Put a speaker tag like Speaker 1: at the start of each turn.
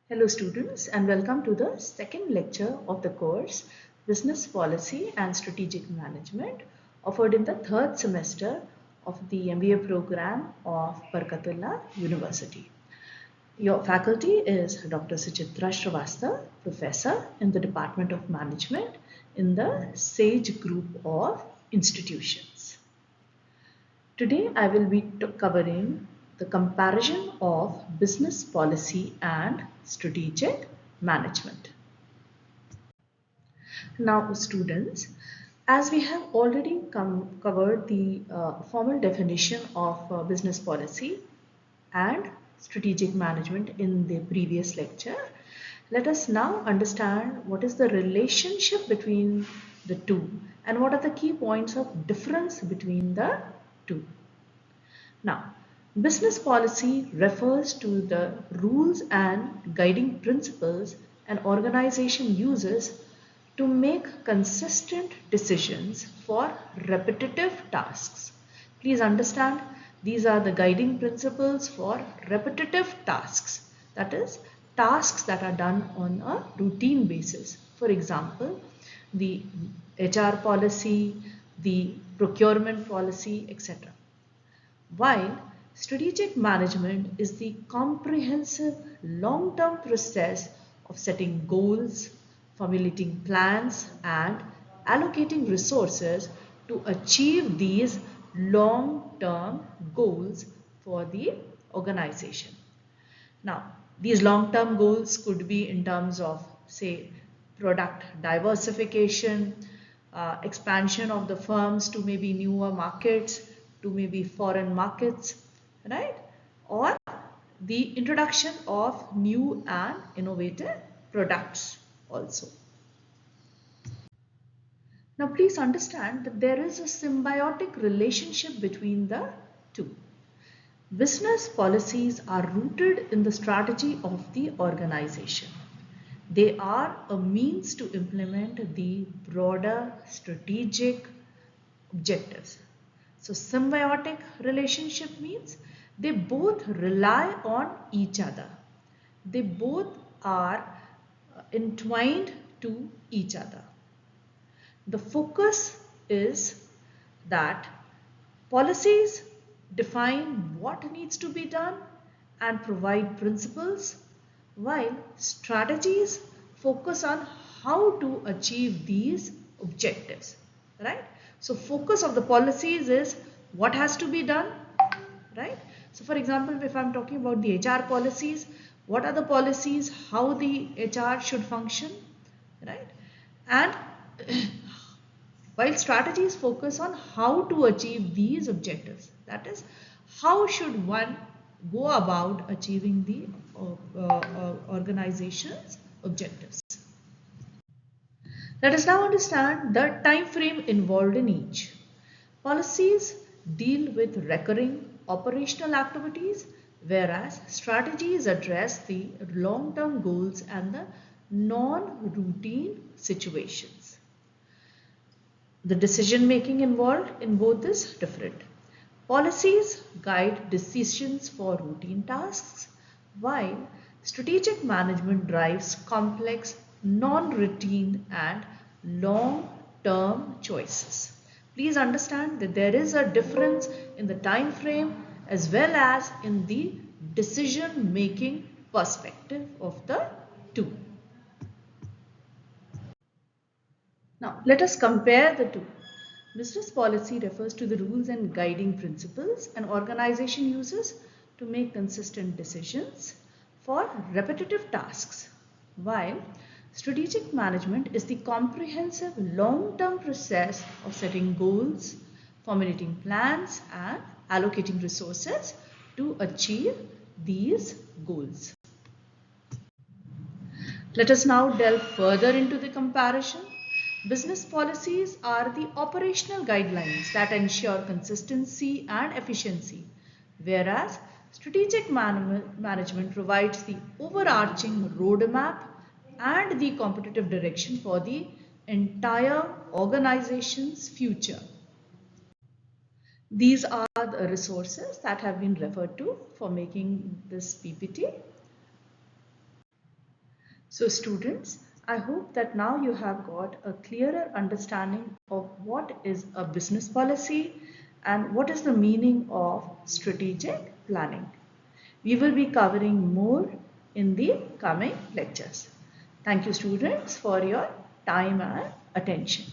Speaker 1: Hello students and welcome to the second lecture of the course Business Policy and Strategic Management offered in the third semester of the MBA program of Barkatullah University. Your faculty is Dr. Suchitra Shrivastava, Professor in the Department of Management in the SAGE group of institutions. Today I will be covering the comparison of business policy and strategic management. Now students, as we have already covered the formal definition of business policy and strategic management in the previous lecture, let us now understand what is the relationship between the two and what are the key points of difference between the two. Now, business policy refers to the rules and guiding principles an organization uses to make consistent decisions for repetitive tasks. Please understand, these are the guiding principles for repetitive tasks. That is, tasks that are done on a routine basis. For example, the HR policy, the procurement policy, etc. While strategic management is the comprehensive long-term process of setting goals, formulating plans, and allocating resources to achieve these long-term goals for the organization. Now, these long-term goals could be in terms of, say, product diversification, expansion of the firms to maybe newer markets, to maybe foreign markets, right? Or the introduction of new and innovative products also. Now, please understand that there is a symbiotic relationship between the two. Business policies are rooted in the strategy of the organization. They are a means to implement the broader strategic objectives. So symbiotic relationship means they both rely on each other. They both are entwined to each other. The focus is that policies define what needs to be done and provide principles, while strategies focus on how to achieve these objectives, right? So focus of the policies is what has to be done, right? So for example, if I'm talking about the HR policies, what are the policies, how the HR should function, right? And while strategies focus on how to achieve these objectives, that is, how should one go about achieving the organization's objectives. Let us now understand the time frame involved in each. Policies deal with recurring operational activities, whereas strategies address the long-term goals and the non-routine situations. The decision making involved in both is different. Policies guide decisions for routine tasks, while strategic management drives complex, non-routine and long-term choices. Please understand that there is a difference in the time frame as well as in the decision making perspective of the two. Now, let us compare the two. Business policy refers to the rules and guiding principles an organization uses to make consistent decisions for repetitive tasks, while strategic management is the comprehensive long-term process of setting goals, formulating plans, and allocating resources to achieve these goals. Let us now delve further into the comparison. Business policies are the operational guidelines that ensure consistency and efficiency, whereas strategic management provides the overarching roadmap and the competitive direction for the entire organization's future. These are the resources that have been referred to for making this PPT. So students, I hope that now you have got a clearer understanding of what is a business policy and what is the meaning of strategic planning. We will be covering more in the coming lectures. Thank you students for your time and attention.